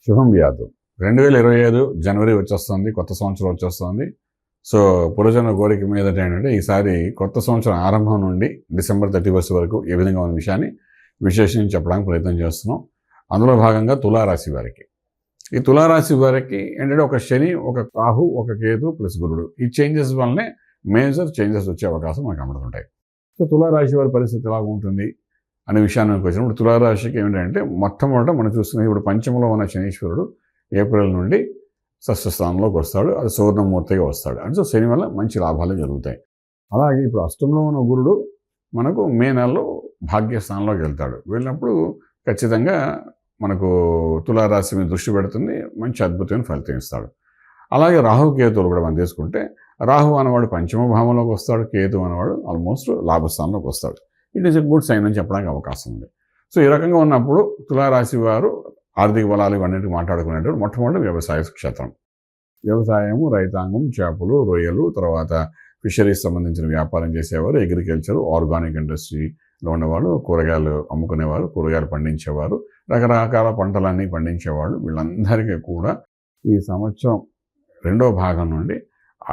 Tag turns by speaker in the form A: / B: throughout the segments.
A: శుభం వ్యాధు 2025 జనవరి వచ్చేస్తుంది, కొత్త సంవత్సరం వచ్చేస్తుంది. సో పురజన కోరిక మీదట ఏంటంటే ఈసారి కొత్త సంవత్సరం ఆరంభం నుండి డిసెంబర్ 31 వరకు ఏ విధంగా ఉన్న విషయాన్ని విశేషించి చెప్పడానికి ప్రయత్నం చేస్తున్నాం. అందులో భాగంగా తులారాశి వారికి, ఈ తులారాశి వారికి ఏంటంటే ఒక శని, ఒక రాహు, ఒక కేతు ప్లస్ గురుడు, ఈ చేంజెస్ వల్లనే మేజర్ చేంజెస్ వచ్చే అవకాశం మనకు కనబడుతుంటాయి. సో తులారాశి వారి పరిస్థితి ఎలా ఉంటుంది అనే విషయానికి వచ్చినప్పుడు తులారాశికి ఏమిటంటే మొట్టమొదట మనం చూస్తున్నది ఇప్పుడు పంచమలో ఉన్న శనీశ్వరుడు ఏప్రిల్ నుండి షష్ఠస్థానంలోకి వస్తాడు. అది సువర్ణమూర్తిగా వస్తాడు. అంటే శని వల్ల మంచి లాభాలు జరుగుతాయి. అలాగే ఇప్పుడు అష్టంలో ఉన్న గురుడు మనకు మే నెలలో భాగ్యస్థానంలోకి వెళ్తాడు. వెళ్ళినప్పుడు ఖచ్చితంగా మనకు తులారాశి మీద దృష్టి పెడుతుంది, మంచి అద్భుతమైన ఫలితం ఇస్తాడు. అలాగే రాహు కేతువులు కూడా మనం తీసుకుంటే రాహు అనేవాడు పంచమ భావంలోకి వస్తాడు, కేతు అనేవాడు ఆల్మోస్ట్ లాభస్థానంలోకి వస్తాడు. It is a good sign అని చెప్పడానికి అవకాశం ఉంది. సో ఈ రకంగా ఉన్నప్పుడు తులారాశి వారు ఆర్థిక బలాలు ఇవన్నిటికీ మాట్లాడుకునేటప్పుడు మొట్టమొదటి వ్యవసాయ క్షేత్రం, వ్యవసాయము, రైతాంగం, చేపలు, రొయ్యలు, తర్వాత ఫిషరీస్ సంబంధించిన వ్యాపారం చేసేవారు, అగ్రికల్చర్, ఆర్గానిక్ ఇండస్ట్రీలో ఉన్నవాళ్ళు, కూరగాయలు అమ్ముకునేవారు, కూరగాయలు పండించేవారు, రకరకాల పంటలన్నీ పండించేవాళ్ళు, వీళ్ళందరికీ కూడా ఈ సంవత్సరం రెండో భాగం నుండి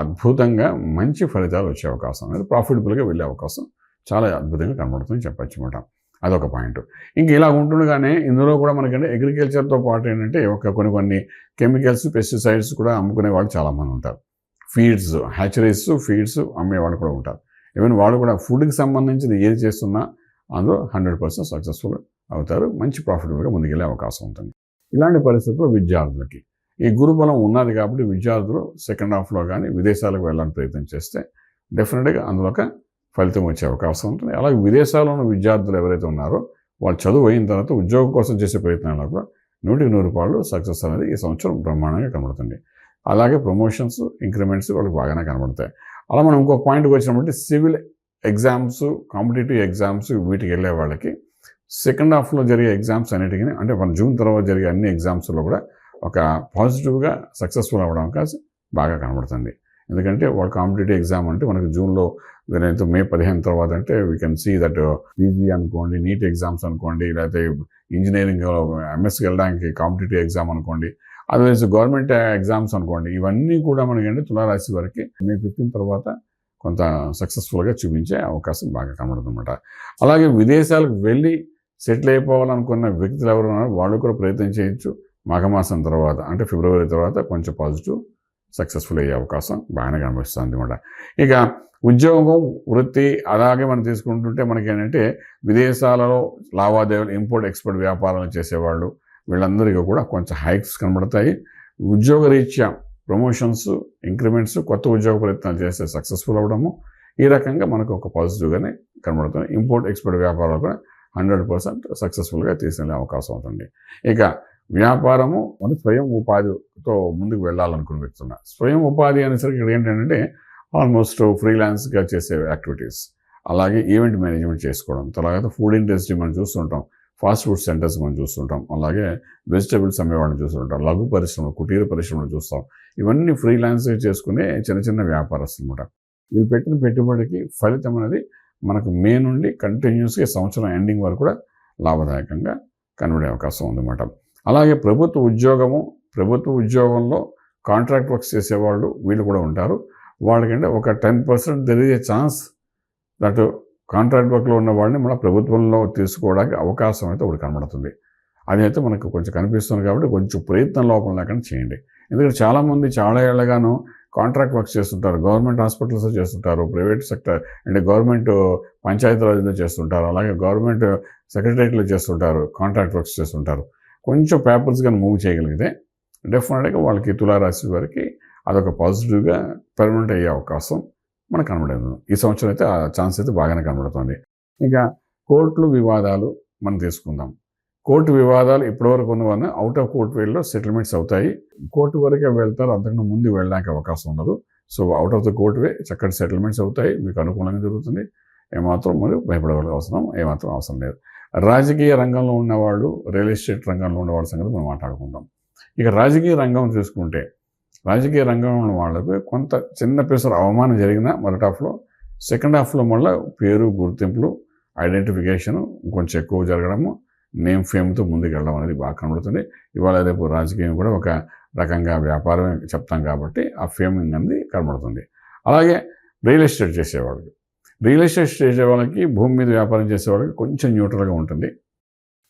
A: అద్భుతంగా మంచి ఫలితాలు వచ్చే అవకాశం అనేది, ప్రాఫిటబుల్గా వెళ్ళే అవకాశం చాలా అద్భుతంగా కనబడుతుందని చెప్పచ్చు అన్నమాట. అదొక పాయింట్. ఇంక ఇలా ఉంటుండగానే ఇందులో కూడా మనకంటే అగ్రికల్చర్తో పాటు ఏంటంటే కొన్ని కెమికల్స్, పెస్టిసైడ్స్ కూడా అమ్ముకునే వాళ్ళు చాలామంది ఉంటారు. ఫీడ్స్, హ్యాచరీస్, ఫీడ్స్ అమ్మేవాళ్ళు కూడా ఉంటారు. ఈవెన్ వాళ్ళు కూడా ఫుడ్కి సంబంధించి ఏది చేస్తున్నా అందులో 100% సక్సెస్ఫుల్ అవుతారు, మంచి ప్రాఫిటబుల్గా ముందుకెళ్ళే అవకాశం ఉంటుంది. ఇలాంటి పరిస్థితుల్లో విద్యార్థులకి ఈ గురుబలం ఉన్నది కాబట్టి విద్యార్థులు సెకండ్ హాఫ్లో కానీ విదేశాలకు వెళ్ళడానికి ప్రయత్నం చేస్తే డెఫినెట్గా అందులో ఒక ఫలితం వచ్చే అవకాశం ఉంటుంది. అలాగే విదేశాల్లో ఉన్న విద్యార్థులు ఎవరైతే ఉన్నారో వాళ్ళు చదువు అయిన తర్వాత ఉద్యోగం కోసం చేసే ప్రయత్నాల్లో కూడా 100% సక్సెస్ అనేది ఈ సంవత్సరం బ్రహ్మాండంగా కనబడుతుంది. అలాగే ప్రమోషన్స్, ఇంక్రిమెంట్స్ వాళ్ళకి బాగానే కనబడతాయి. అలా మనం ఇంకొక పాయింట్కి వచ్చినప్పుడు సివిల్ ఎగ్జామ్స్, కాంపిటేటివ్ ఎగ్జామ్స్ వీటికి వెళ్ళే వాళ్ళకి సెకండ్ హాఫ్లో జరిగే ఎగ్జామ్స్ అన్నిటికీ అంటే మన జూన్ తర్వాత జరిగే అన్ని ఎగ్జామ్స్లో కూడా ఒక పాజిటివ్గా సక్సెస్ఫుల్ అవ్వడం అవకాశం బాగా కనబడుతుంది. ఎందుకంటే వాళ్ళ కాంపిటేటివ్ ఎగ్జామ్ అంటే మనకు జూన్లో వీలైతే మే 15 తర్వాత అంటే we can see that PG అనుకోండి, నీట్ ఎగ్జామ్స్ అనుకోండి, లేకపోతే ఇంజనీరింగ్ ఎంఎస్కి వెళ్ళడానికి కాంపిటేటివ్ ఎగ్జామ్ అనుకోండి, అదర్వైజ్ గవర్నమెంట్ ఎగ్జామ్స్ అనుకోండి, ఇవన్నీ కూడా మనకంటే తులారాశి వారికి మే 15 తర్వాత కొంత సక్సెస్ఫుల్గా చూపించే అవకాశం బాగా కనబడుతుందన్నమాట. అలాగే విదేశాలకు వెళ్ళి సెటిల్ అయిపోవాలనుకున్న వ్యక్తులు ఎవరు ఉన్నారో వాళ్ళు కూడా ప్రయత్నం చేయొచ్చు. మాఘమాసం తర్వాత అంటే ఫిబ్రవరి తర్వాత కొంచెం పాజిటివ్ సక్సెస్ఫుల్ అయ్యే అవకాశం బాగానే కనిపిస్తుంది అన్నమాట. ఇక ఉద్యోగం, వృత్తి అలాగే మనం తీసుకుంటుంటే మనకి ఏంటంటే విదేశాలలో లావాదేవీలు, ఇంపోర్ట్ ఎక్స్పోర్ట్ వ్యాపారాలు చేసేవాళ్ళు వీళ్ళందరికీ కూడా కొంచెం హైక్స్ కనబడతాయి. ఉద్యోగరీత్యా ప్రమోషన్స్, ఇంక్రిమెంట్స్, కొత్త ఉద్యోగ ప్రయత్నాలు చేస్తే సక్సెస్ఫుల్ అవ్వడము ఈ రకంగా మనకు ఒక పాజిటివ్గానే కనబడుతుంది. ఇంపోర్ట్ ఎక్స్పోర్ట్ వ్యాపారాలు కూడా 100% సక్సెస్ఫుల్గా తీసుకెళ్ళే అవకాశం ఉంటుంది. ఇక వ్యాపారము మనం స్వయం ఉపాధితో ముందుకు వెళ్ళాలనుకుని వ్యక్తున్నా, స్వయం ఉపాధి అనేసరికి ఇక్కడ ఏంటంటే ఆల్మోస్ట్ ఫ్రీలాన్స్గా చేసే యాక్టివిటీస్, అలాగే ఈవెంట్ మేనేజ్మెంట్ చేసుకోవడం, తర్వాత ఫుడ్ ఇండస్ట్రీ మనం చూస్తుంటాం, ఫాస్ట్ ఫుడ్ సెంటర్స్ మనం చూస్తుంటాం, అలాగే వెజిటబుల్స్ అమ్మేవాళ్ళని చూస్తుంటాం, లఘు పరిశ్రమలు, కుటీర పరిశ్రమలు చూస్తాం. ఇవన్నీ ఫ్రీలాన్స్గా చేసుకునే చిన్న చిన్న వ్యాపారస్తులు అనమాట. వీళ్ళు పెట్టిన పెట్టుబడికి ఫలితం అనేది మనకు మే నుండి కంటిన్యూస్గా సంవత్సరం ఎండింగ్ వరకు కూడా లాభదాయకంగా కనబడే అవకాశం ఉందన్నమాట. అలాగే ప్రభుత్వ ఉద్యోగంలో కాంట్రాక్ట్ వర్క్స్ చేసేవాళ్ళు వీళ్ళు కూడా ఉంటారు. వాళ్ళకంటే ఒక 10% there is a chance that contract వర్క్లో ఉన్న వాళ్ళని మన ప్రభుత్వంలో తీసుకోవడానికి అవకాశం అయితే ఒకటి కనబడుతుంది. అది అయితే మనకు కొంచెం కనిపిస్తుంది కాబట్టి కొంచెం ప్రయత్నం లోపం లేకుండా చేయండి. ఎందుకంటే చాలామంది చాలా ఏళ్ళగాను కాంట్రాక్ట్ వర్క్స్ చేస్తుంటారు, గవర్నమెంట్ హాస్పిటల్స్లో చేస్తుంటారు, ప్రైవేట్ సెక్టర్ అంటే గవర్నమెంట్ పంచాయతీరాజ్లో చేస్తుంటారు, అలాగే గవర్నమెంట్ సెక్రటరియట్లో చేస్తుంటారు, కాంట్రాక్ట్ వర్క్స్ చేస్తుంటారు. కొంచెం పేపర్స్ కానీ మూవ్ చేయగలిగితే డెఫినెట్గా వాళ్ళకి తులారాశి వారికి అదొక పాజిటివ్గా పర్మనెంట్ అయ్యే అవకాశం మనకు కనబడదు. ఈ సంవత్సరం అయితే ఆ ఛాన్స్ అయితే బాగానే కనబడుతుంది. ఇక కోర్టులు వివాదాలు మనం తీసుకుందాం. కోర్టు వివాదాలు ఇప్పటివరకు ఉన్నవన్నీ అవుట్ ఆఫ్ కోర్ట్ వేలో సెటిల్మెంట్స్ అవుతాయి. కోర్టు వరకే వెళ్తారు, అంతకన్నా ముందు వెళ్ళడానికి అవకాశం ఉండదు. So out of the court way చక్కటి సెటిల్మెంట్స్ అవుతాయి, మీకు అనుకూలంగా జరుగుతుంది. ఏమాత్రం మీరు భయపడవలసిన ఏమాత్రం అవసరం లేదు. రాజకీయ రంగంలో ఉన్నవాళ్ళు, రియల్ ఎస్టేట్ రంగంలో ఉన్నవాళ్ళ సంగతి మనం మాట్లాడుకుందాం. ఇక రాజకీయ రంగం చూసుకుంటే రాజకీయ రంగంలో ఉన్న వాళ్ళకి కొంత చిన్న పెసరు అవమానం జరిగిన మొదటి హాఫ్లో, సెకండ్ హాఫ్లో మళ్ళీ పేరు, గుర్తింపులు, ఐడెంటిఫికేషను కొంచెం ఎక్కువ జరగడము, నేమ్ ఫేమ్తో ముందుకు వెళ్ళడం అనేది బాగా కనబడుతుంది. ఇవాళ రేపు రాజకీయం కూడా ఒక రకంగా వ్యాపారమే చెప్తాం కాబట్టి ఆ ఫేమింగ్ అనేది కనబడుతుంది. అలాగే రియల్ ఎస్టేట్ చేసేవాళ్ళకి, రియల్ ఎస్టేట్ చేసే వాళ్ళకి, భూమి మీద వ్యాపారం చేసే వాళ్ళకి కొంచెం న్యూట్రల్గా ఉంటుంది.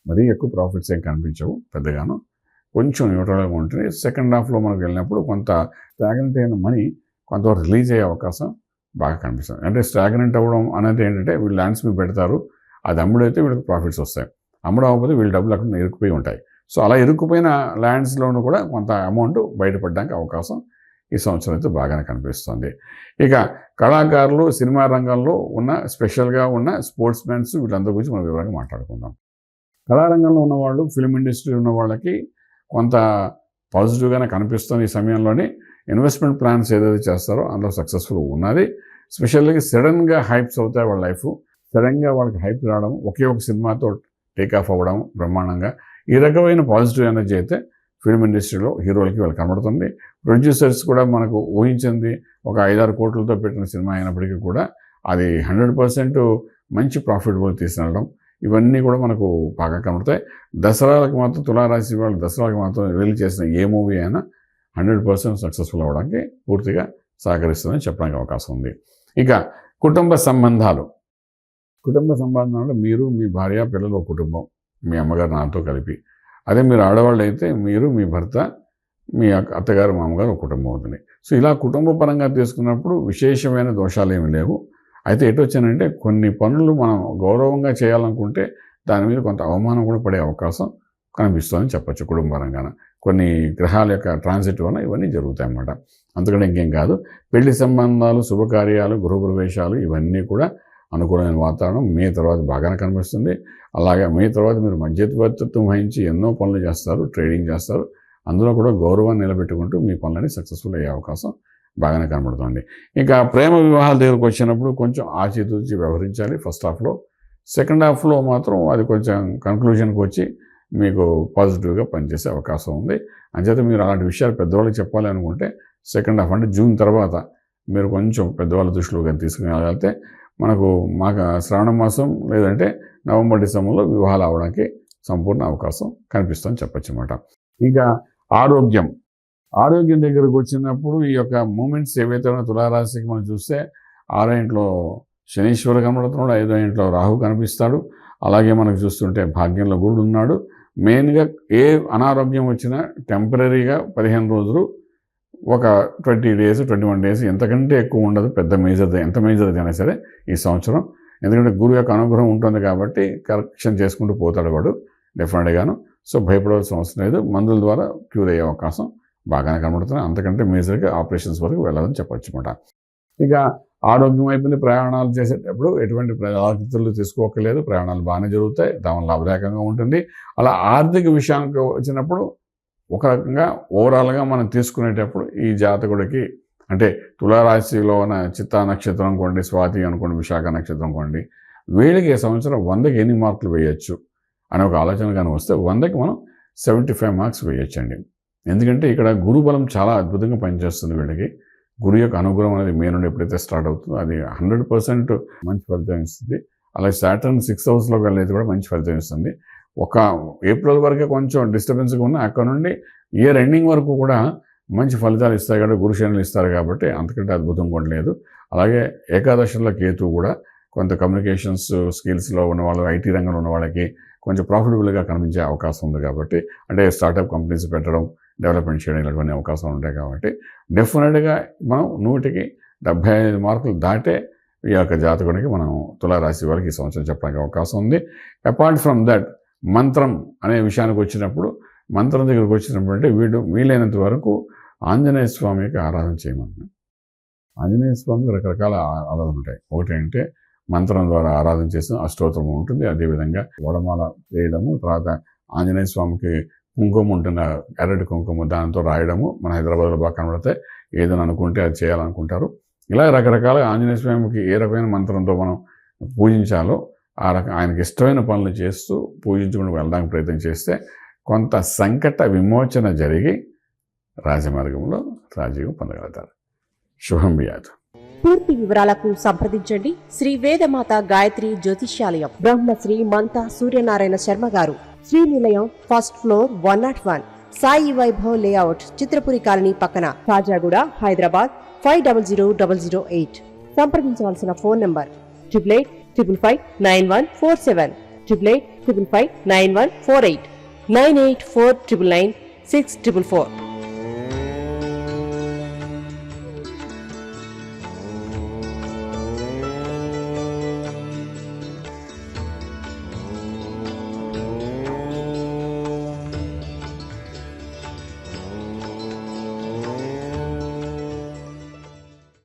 A: మరీ ఎక్కువ ప్రాఫిట్స్ ఏం కనిపించవు పెద్దగాను, కొంచెం న్యూట్రల్గా ఉంటుంది. సెకండ్ హాఫ్లో మనకు వెళ్ళినప్పుడు కొంత స్టాగ్నెంట్ అయిన మనీ కొంతవరకు రిలీజ్ అయ్యే అవకాశం బాగా కనిపిస్తుంది. అంటే స్టాగ్నెంట్ అవ్వడం అనేది ఏంటంటే వీళ్ళు ల్యాండ్స్ మీద పెడతారు, అది అమ్ముడైతే వీళ్ళకి ప్రాఫిట్స్ వస్తాయి, అమ్ముడు అవ్వకపోతే వీళ్ళ డబ్బులు అక్కడ ఇరుక్కుపోయి ఉంటాయి. సో అలా ఇరుక్కుపోయిన ల్యాండ్స్లోనూ కూడా కొంత అమౌంట్ బయటపడడానికి అవకాశం ఈ సంవత్సరం అయితే బాగానే కనిపిస్తుంది. ఇక కళాకారులు, సినిమా రంగంలో ఉన్న స్పెషల్గా ఉన్న స్పోర్ట్స్ మెన్స్ వీళ్ళందరి గురించి మనం వివరంగా మాట్లాడుకుందాం. కళారంగంలో ఉన్నవాళ్ళు, ఫిల్మ్ ఇండస్ట్రీ ఉన్న వాళ్ళకి కొంత పాజిటివ్గానే కనిపిస్తుంది. ఈ సమయంలోనే ఇన్వెస్ట్మెంట్ ప్లాన్స్ ఏదైతే చేస్తారో అందులో సక్సెస్ఫుల్ ఉన్నది. స్పెషల్గా సడన్గా హైప్స్ అవుతాయి వాళ్ళ లైఫ్, సడన్గా వాళ్ళకి హైప్ రావడం, ఒకే ఒక సినిమాతో టేక్ ఆఫ్ అవ్వడం బ్రహ్మాండంగా, ఈ రకమైన పాజిటివ్ ఎనర్జీ అయితే ఫిల్మ్ ఇండస్ట్రీలో హీరోలకి వాళ్ళు కనబడుతుంది. ప్రొడ్యూసర్స్ కూడా మనకు ఊహించింది ఒక 5-6 కోట్లతో పెట్టిన సినిమా అయినప్పటికీ కూడా అది 100% మంచి ప్రాఫిటబుల్ తీసుకెళ్ళడం, ఇవన్నీ కూడా మనకు బాగా కనబడతాయి. దసరాలకు మాత్రం, తులారాశి వాళ్ళు దసరాలకు మాత్రం రిలీజ్ చేసిన ఏ మూవీ అయినా 100% సక్సెస్ఫుల్ అవ్వడానికి పూర్తిగా సహకరిస్తుందని చెప్పడానికి అవకాశం ఉంది. ఇక కుటుంబ సంబంధాలు అంటే మీరు, మీ భార్య, పిల్లలు ఒక కుటుంబం, మీ అమ్మగారు నాన్నతో కలిపి. అదే మీరు ఆడవాళ్ళు అయితే మీరు, మీ భర్త, మీ అత్తగారు, మామగారు ఒక కుటుంబం అవుతుంది. సో ఇలా కుటుంబ పరంగా తీసుకున్నప్పుడు విశేషమైన దోషాలు ఏమి లేవు. అయితే ఎటు వచ్చానంటే కొన్ని పనులు మనం గౌరవంగా చేయాలనుకుంటే దాని మీద కొంత అవమానం కూడా పడే అవకాశం కనిపిస్తుందని చెప్పచ్చు. కుటుంబ పరంగాన కొన్ని గ్రహాల యొక్క ట్రాన్సిట్ వల్ల ఇవన్నీ జరుగుతాయి అన్నమాట. అందుకని ఇంకేం కాదు. పెళ్లి సంబంధాలు, శుభకార్యాలు, గృహప్రవేశాలు ఇవన్నీ కూడా అనుకూలమైన వాతావరణం మే తర్వాత బాగానే కనిపిస్తుంది. అలాగే మే తర్వాత మీరు మధ్యవర్తిత్వం వహించి ఎన్నో పనులు చేస్తారు, ట్రేడింగ్ చేస్తారు, అందులో కూడా గౌరవాన్ని నిలబెట్టుకుంటూ మీ పనులని సక్సెస్ఫుల్ అయ్యే అవకాశం బాగానే కనబడుతుంది. ఇంకా ప్రేమ వివాహాల దగ్గరకు వచ్చినప్పుడు కొంచెం ఆచితూచి వ్యవహరించాలి ఫస్ట్ హాఫ్లో. సెకండ్ హాఫ్లో మాత్రం అది కొంచెం కన్క్లూజన్కి వచ్చి మీకు పాజిటివ్గా పనిచేసే అవకాశం ఉంది. అంచేత మీరు అలాంటి విషయాలు పెద్దవాళ్ళకి చెప్పాలి అనుకుంటే సెకండ్ హాఫ్ అంటే జూన్ తర్వాత మీరు కొంచెం పెద్దవాళ్ళ దృష్టిలో కానీ తీసుకుని మాకు శ్రావణ మాసం లేదంటే నవంబర్, డిసెంబర్లో వివాహాలు అవడానికి సంపూర్ణ అవకాశం కనిపిస్తుందని చెప్పచ్చు అన్నమాట. ఇంకా ఆరోగ్యం దగ్గరకు వచ్చినప్పుడు ఈ యొక్క మూమెంట్స్ ఏవైతే ఉన్నాయో తులారాశికి మనం చూస్తే 6వ ఇంట్లో శనీశ్వరు కనబడుతున్నాడు, 5వ ఇంట్లో రాహు కనిపిస్తాడు. అలాగే మనకు చూస్తుంటే భాగ్యంలో గురుడు ఉన్నాడు. మెయిన్గా ఏ అనారోగ్యం వచ్చినా టెంపరీగా 15 రోజులు, ఒక 20 days, 21 days, ఎంతకంటే ఎక్కువ ఉండదు. పెద్ద ఎంత మేజర్ది అయినా సరే ఈ సంవత్సరం, ఎందుకంటే గురువు యొక్క అనుగ్రహం ఉంటుంది కాబట్టి కరెక్షన్ చేసుకుంటూ పోతాడు వాడు డెఫినెట్గాను. సో భయపడవలసిన అవసరం లేదు. మందుల ద్వారా క్యూర్ అయ్యే అవకాశం బాగానే కనబడుతుంది. అంతకంటే మేజర్గా ఆపరేషన్స్ వరకు వెళ్ళాలని చెప్పచ్చు అన్నమాట. ఇక ఆరోగ్యం అయిపోయింది. ప్రయాణాలు చేసేటప్పుడు ఎటువంటి జాగ్రత్తలు తీసుకోకలేదు, ప్రయాణాలు బాగానే జరుగుతాయి, దాని లాభదాయకంగా ఉంటుంది. అలా ఆర్థిక విషయానికి వచ్చినప్పుడు ఒక రకంగా ఓవరాల్గా మనం తీసుకునేటప్పుడు ఈ జాతకుడికి అంటే తులారాశిలో ఉన్న చిత్తా నక్షత్రం అనుకోండి, స్వాతి అనుకోండి, విశాఖ నక్షత్రం అనుకోండి, వీళ్ళకి ఈ సంవత్సరం 100కి ఎన్ని మార్కులు వేయచ్చు అనే ఒక ఆలోచన కానీ వస్తే 100కి మనం 75 మార్క్స్ వేయచ్చండి. ఎందుకంటే ఇక్కడ గురుబలం చాలా అద్భుతంగా పనిచేస్తుంది వీళ్ళకి. గురు యొక్క అనుగ్రహం అనేది మే నుండి ఎప్పుడైతే స్టార్ట్ అవుతుందో అది 100% మంచి ఫలితం ఇస్తుంది. అలాగే సాటర్న్ 6th హౌస్లోకి వెళ్ళేది కూడా మంచి ఫలితం ఇస్తుంది. ఒక ఏప్రిల్ వరకే కొంచెం డిస్టర్బెన్స్గా ఉన్న అక్కడ నుండి ఇయర్ ఎండింగ్ వరకు కూడా మంచి ఫలితాలు ఇస్తాయి కాబట్టి గురు శనులు ఇస్తారు కాబట్టి అంతకంటే అద్భుతం కూడా లేదు. అలాగే ఏకాదశంలో కేతు కూడా కొంత కమ్యూనికేషన్స్ స్కిల్స్లో ఉన్న వాళ్ళు, ఐటీ రంగంలో ఉన్న వాళ్ళకి కొంచెం ప్రాఫిటబుల్గా కనిపించే అవకాశం ఉంది కాబట్టి, అంటే స్టార్టప్ కంపెనీస్ పెట్టడం, డెవలప్మెంట్ చేయడం ఇలాంటి అవకాశాలు ఉంటాయి కాబట్టి డెఫినెట్గా మనం 100కి 75 మార్కులు దాటే ఈ యొక్క జాతకునికి మనం తులారాశి వారికి ఈ సంవత్సరం చెప్పడానికి అవకాశం ఉంది. అపార్ట్ ఫ్రమ్ దట్ మంత్రం అనే విషయానికి వచ్చినప్పుడు, మంత్రం దగ్గరకు వచ్చినప్పుడు అంటే వీలైనంత వరకు ఆంజనేయ స్వామి యొక్క ఆరాధన చేయమన్నాను. ఆంజనేయ స్వామికి రకరకాల ఆరాధన ఉంటాయి. ఒకటి అంటే మంత్రం ద్వారా ఆరాధన చేసిన అష్టోత్తరం ఉంటుంది, అదేవిధంగా వడమాల వేయడము, తర్వాత ఆంజనేయ స్వామికి కుంకుమ ఉంటుంది, ఎర్రటి కుంకుమ, దాంతో రాయడము. మన హైదరాబాద్లో బాగా కనబడితే ఏదైనా అనుకుంటే అది చేయాలనుకుంటారు. ఇలా రకరకాల ఆంజనేయ స్వామికి ఏ రకమైన మంత్రంతో మనం పూజించాలో ఆయనకి ఇష్టమైన పనులు చేస్తూ పూజించుకుంటూ వెళ్ళడానికి ప్రయత్నం చేస్తే కొంత సంకట విమోచన జరిగి రాజమార్గంలో రాజీవం పొందగలుగుతారు. శుభం బియాదు.
B: పూర్తి వివరాలకు సంప్రదించండి శ్రీ వేదమాత గాయత్రి జ్యోతిష్యాలయం, బ్రహ్మశ్రీ మంతా సూర్యనారాయణ శర్మ గారు. Srinilayam first floor 101, Sai Vaibhav layout, Chitrapuri colony పక్కన, కాజాగూడ, హైదరాబాద్ 500008. సంప్రదించవలసిన ఫోన్ నంబర్ 8855559147, 8855559148, 9849996644.